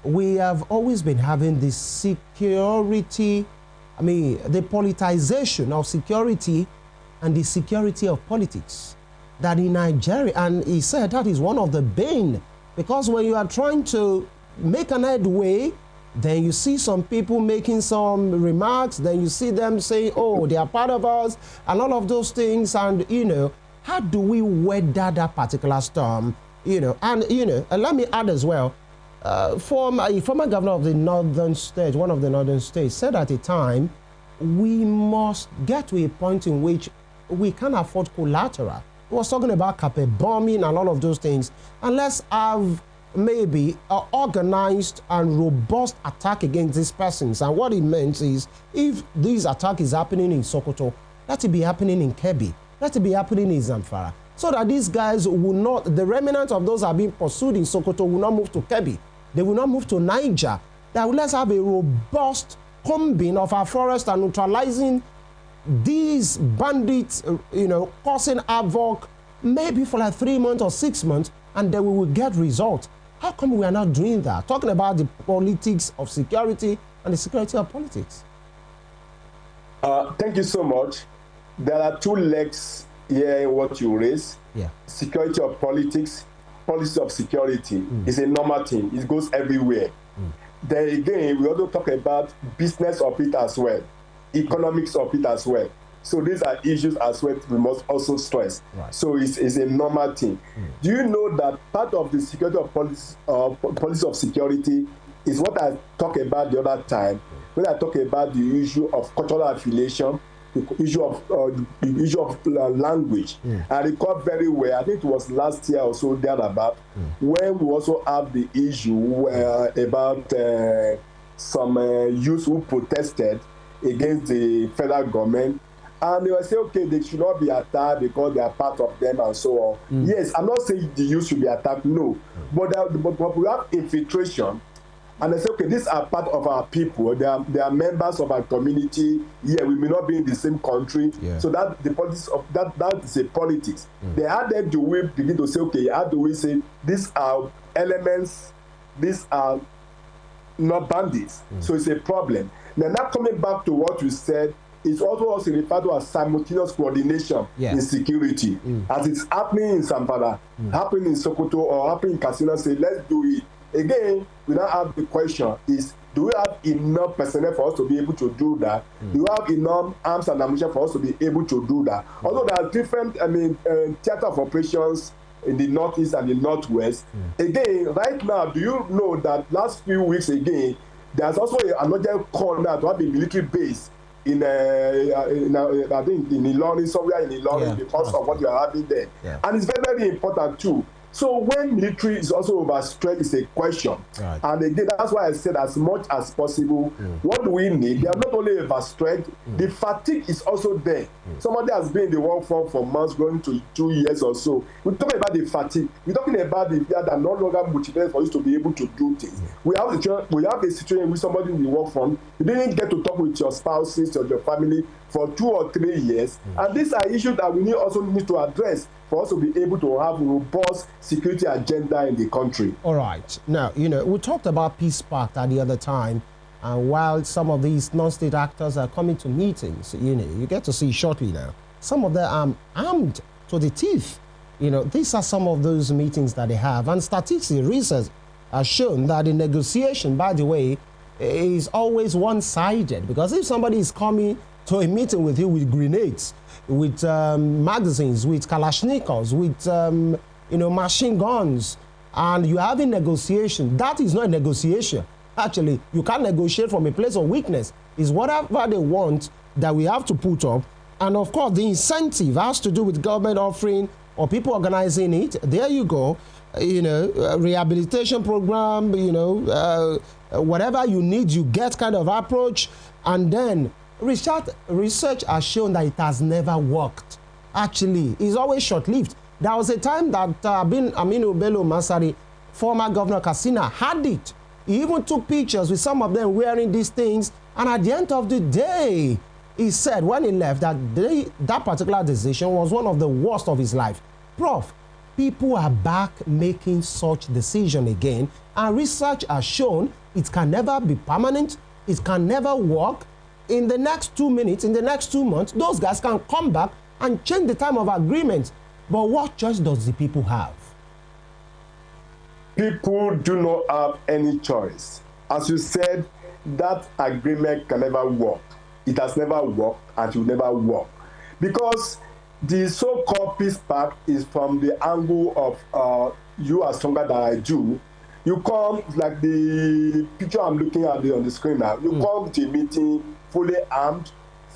we have always been having this security, the politicization of security and the security of politics. That in Nigeria, and he said that is one of the bane, because when you are trying to make an headway, then you see some people making some remarks, then you see them saying, oh, they are part of us, and all of those things, and, how do we weather that particular storm, and, let me add as well, a former governor of the northern state, one of the northern states, said at a time, we must get to a point in which we can't afford collateral. He was talking about cape bombing and all of those things, and let's have maybe an organized and robust attack against these persons. And what it meant is, if this attack is happening in Sokoto, let it be happening in Kebbi, let it be happening in Zamfara, so that these guys will not, the remnants of those who are being pursued in Sokoto will not move to Kebbi, they will not move to Niger. That let's have a robust combing of our forest and neutralizing these bandits, causing havoc, maybe for like 3 months or 6 months, and then we will get results. How come we are not doing that? Talking about the politics of security and the security of politics. Thank you so much. There are two legs here in what you raise. Yeah. Security of politics, policy of security is a normal thing. It goes everywhere. Then again, we also talk about business of it as well, economics of it as well. So these are issues as well we must also stress. Right. So it's a normal thing. Do you know that part of the security of policy of security is what I talked about the other time when I talk about the issue of cultural affiliation, the issue of language. I recall very well, I think it was last year or so thereabout, when we also have the issue about some youths who protested against the federal government, and they were saying, okay, they should not be attacked because they are part of them and so on. Yes, I'm not saying the youth should be attacked, no, but we have infiltration. And they say, okay, these are part of our people. They are members of our community. Yeah, we may not be in the same country. Yeah. So that the politics of that is a politics. They are then do we begin to say, okay, how do we say these are elements, these are not bandits. So it's a problem. Now coming back to what you said, it's also referred to as simultaneous coordination in security. As it's happening in Zamfara, happening in Sokoto, or happening in Katsina, say, let's do it. Again, we now have the question is, do we have enough personnel for us to be able to do that? Do we have enough arms and ammunition for us to be able to do that? Although there are different, theater of operations in the northeast and the northwest. Again, right now, do you know that last few weeks again, there's also another call now to have a military base in I think in Ilorin, somewhere in Ilorin, because of what you are having there. And it's very, very important too. So when military is also overstretched, it's a question. Right. And again, that's why I said as much as possible, what do we need? They are not only overstretched, the fatigue is also there. Somebody has been in the workforce for months, going to 2 years or so. We're talking about the fatigue. We're talking about the fear that no longer motivates for you to be able to do things. We have a situation with somebody in the workforce. You didn't get to talk with your spouses or your family for 2 or 3 years. And these are issues that we also need to address for us to be able to have a robust security agenda in the country. All right. Now, we talked about Peace Pact at the other time. And while some of these non-state actors are coming to meetings, you get to see shortly now, some of them are armed to the teeth. These are some of those meetings that they have. And statistics research has shown that the negotiation, by the way, is always one-sided. Because if somebody is coming to a meeting with you with grenades, with magazines, with Kalashnikovs, with machine guns, and you're having negotiation, that is not a negotiation. Actually, you can't negotiate from a place of weakness. It's whatever they want that we have to put up. And of course, the incentive has to do with government offering or people organizing it. There you go. Rehabilitation program, whatever you need, you get kind of approach. And then research has shown that it has never worked. Actually, it's always short-lived. There was a time that Aminu Bello Masari, former Governor Katsina, had it. He even took pictures with some of them wearing these things. And at the end of the day, he said when he left that that particular decision was one of the worst of his life. Prof, people are back making such decision again. And research has shown it can never be permanent. It can never work. In the next 2 minutes, in the next 2 months, those guys can come back and change the time of agreement. But what choice does the people have? People do not have any choice. As you said, that agreement can never work. It has never worked and will never work. Because the so-called Peace Pact is from the angle of you are stronger than I do. You come, like the picture I'm looking at on the screen now, you come to a meeting fully armed,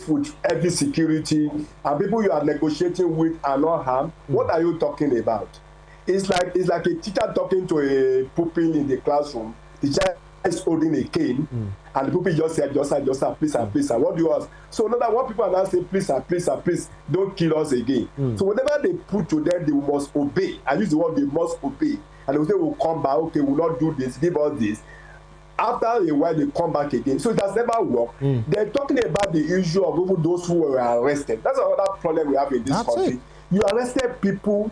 with heavy security, and people you are negotiating with are not armed. What are you talking about? It's like a teacher talking to a pupil in the classroom. The child is holding a cane, and the pupil just said, please, what do you ask? So now that what people are now saying, please, don't kill us again. So whatever they put to them, they must obey. I use the word they must obey. And they will say, we'll come back, okay, we'll not do this, give us this. After a while, they come back again. So it has never worked. They're talking about the issue of even those who were arrested. That's another problem we have in this country. You arrested people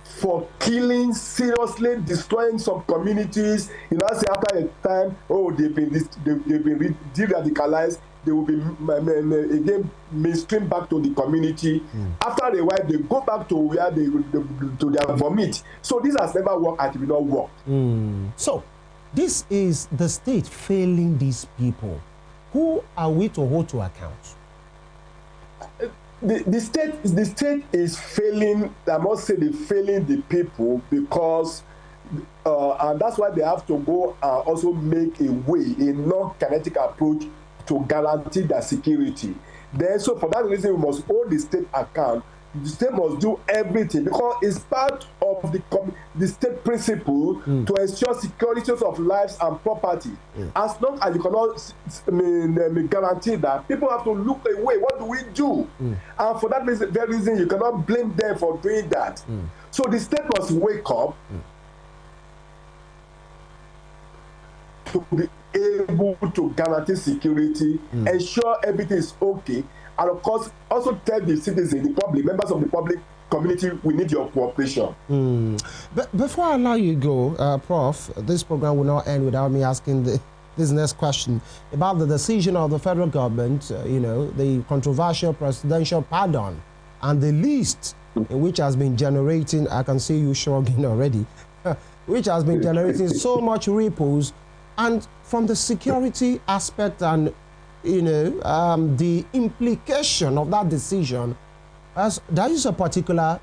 for killing, seriously destroying some communities. You know, say after a time, oh, they've been de-radicalized. They will be again mainstream back to the community. After a while, they go back to where they to their vomit. So this has never worked and it will not work. So this is the state failing these people. Who are we to hold to account? The state is failing. I must say, they're failing the people because, and that's why they have to go and also make a way, a non-kinetic approach to guarantee their security. Then, so for that reason, we must hold the state account. The state must do everything because it's part of the state principle to ensure security of lives and property. As long as you cannot guarantee that, people have to look away. What do we do? And for that very reason, you cannot blame them for doing that. So the state must wake up to be able to guarantee security, ensure everything is okay, and of course also tell the citizens, the public, members of the public community, we need your cooperation. But before I allow you go, Prof, this program will not end without me asking this next question about the decision of the federal government, the controversial presidential pardon and the list in which has been generating, I can see you shrugging already, which has been generating so much ripples. And from the security aspect and, the implication of that decision, as there is a particular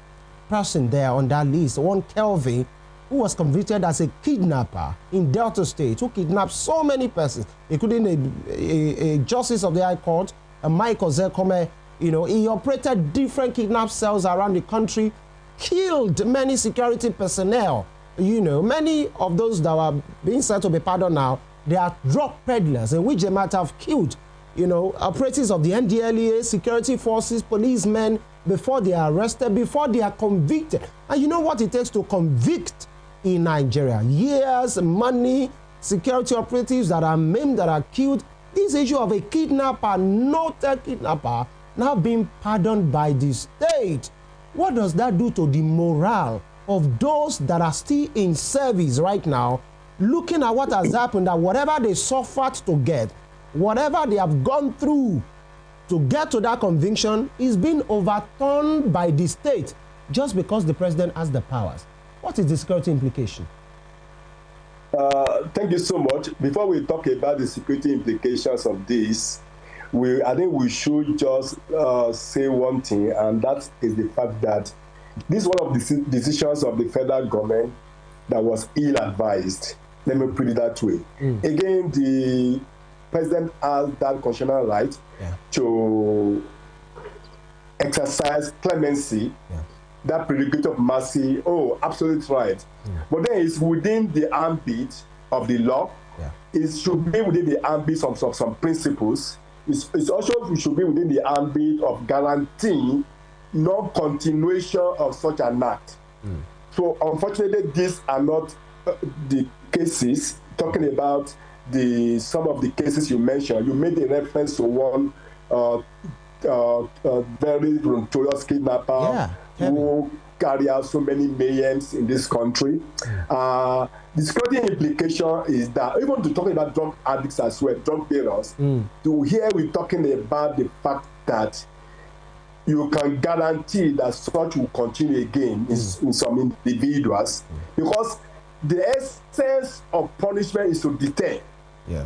person there on that list, one Kelvin, who was convicted as a kidnapper in Delta State, who kidnapped so many persons, including a justice of the High Court, Michael Zekome. He operated different kidnap cells around the country. killed many security personnel. You know, many of those that were being said to be pardoned now, they are drug peddlers in which they might have killed, you know, operatives of the NDLEA, security forces, policemen, before they are arrested, before they are convicted. And you know what it takes to convict in Nigeria? Years, money, security operatives that are maimed, that are killed. This issue of a kidnapper, not a kidnapper, now being pardoned by the state. What does that do to the morale of those that are still in service right now, looking at what has happened, that whatever they suffered to get, whatever they have gone through to get to that conviction is being overturned by the state just because the president has the powers? What is the security implication? Thank you so much. Before we talk about the security implications of this, I think we should just say one thing, and that is the fact that this is one of the decisions of the federal government that was ill-advised. Let me put it that way. Again, the president has that constitutional right to exercise clemency, that prerogative of mercy. Oh, absolutely right. But then it's within the ambit of the law. It should be within the ambit of some principles. It's also should be within the ambit of guaranteeing non-continuation of such an act. So unfortunately, these are not the cases. Talking about some of the cases you mentioned, you made a reference to one very notorious kidnapper who carry out so many mayhems in this country. The security implication is that, even to talking about drug addicts as well, drug bearers, to here we're talking about the fact that you can guarantee that such will continue again in some individuals, because the essence of punishment is to deter,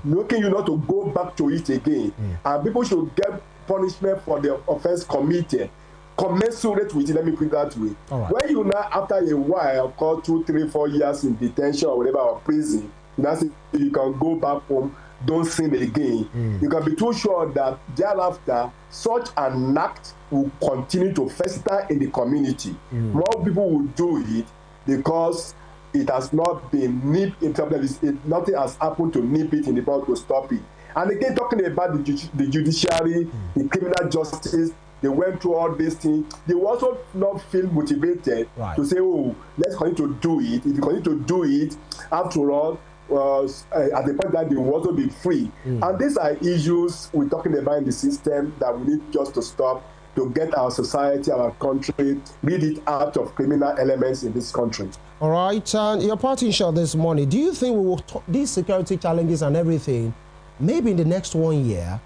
making you not to go back to it again. And people should get punishment for the offense committed commensurate with it. Let me put it that way. When you now, after a while, call 2, 3, 4 years in detention or whatever, or prison, that's it, you can go back home, don't sin again. You can be too sure that thereafter such an act will continue to fester in the community. More people will do it because it has not been nipped in terms of nothing has happened to nip it in the bud to stop it. And again, talking about the judiciary, the criminal justice, they went through all these things. They will also not feel motivated to say, oh, let's continue to do it. If you continue to do it, after all, at the point that they will also be free. And these are issues we're talking about in the system that we need just to stop, to get our society, our country, rid it out of criminal elements in this country. All right, and your parting shot this morning, do you think we will, these security challenges and everything, maybe in the next 1 year,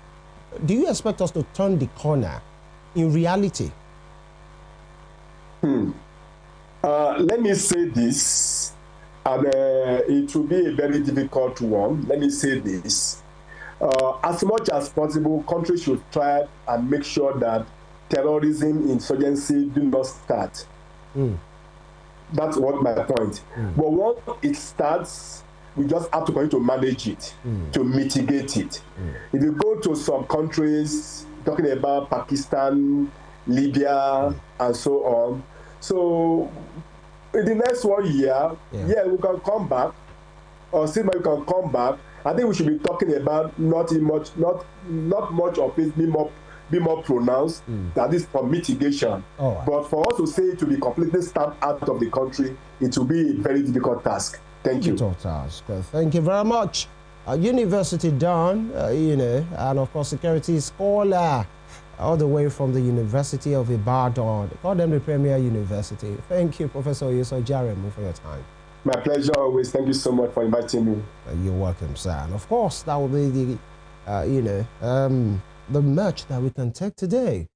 do you expect us to turn the corner in reality? Let me say this, and it will be a very difficult one. Let me say this. As much as possible, countries should try and make sure that terrorism, insurgency do not start. That's what my point. But once it starts, we just have to continue to manage it, to mitigate it. If you go to some countries, talking about Pakistan, Libya, and so on. So in the next 1 year, we can come back, or see we can come back. I think we should be talking about not much of it be more pronounced, that is for mitigation. But for us to say it to be completely stamped out of the country, it will be a very difficult task. Thank you. Thank you very much. University Don, and of course security scholar, all the way from the University of Ibadan. They call them the Premier University. Thank you, Professor Oyesoji Aremu, for your time. My pleasure always. Thank you so much for inviting me. You're welcome, sir. And of course, that will be the much that we can take today.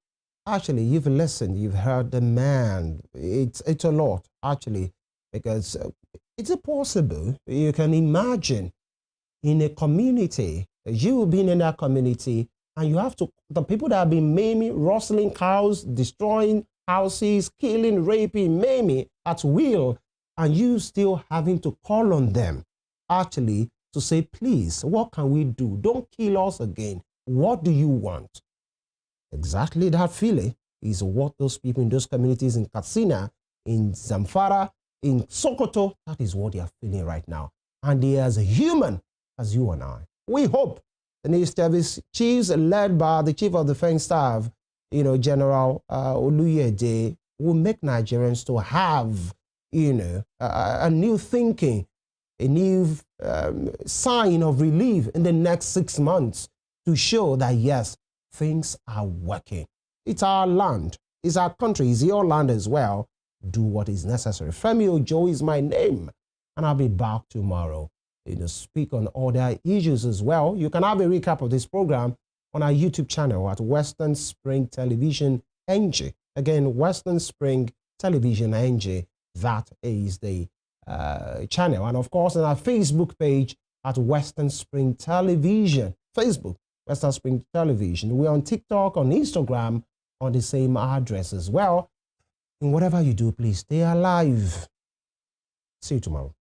Actually, you've listened, you've heard the man. It's a lot, actually, because it's possible. You can imagine in a community, you being in that community, and you have to, the people that have been maiming, rustling cows, destroying houses, killing, raping, maiming at will, and you still having to call on them, actually, to say, please, what can we do? Don't kill us again. What do you want? Exactly that feeling is what those people in those communities in Katsina in Zamfara, in Sokoto. That is what they are feeling right now. And they are as human as you and I. We hope the new service chiefs led by the Chief of Defense Staff, General Oluyede, will make Nigerians to have, a new thinking, a new sign of relief in the next 6 months to show that, yes, things are working. It's our land. It's our country. It's your land as well. Do what is necessary. Femi Ojo is my name, and I'll be back tomorrow to speak on other issues as well. You can have a recap of this program on our YouTube channel at Western Spring Television NG. Again, Western Spring Television NG. That is the channel. And of course, on our Facebook page at Western Spring Television. Facebook, Western Spring Television. We're on TikTok, on Instagram, on the same address as well. And whatever you do, please stay alive. See you tomorrow.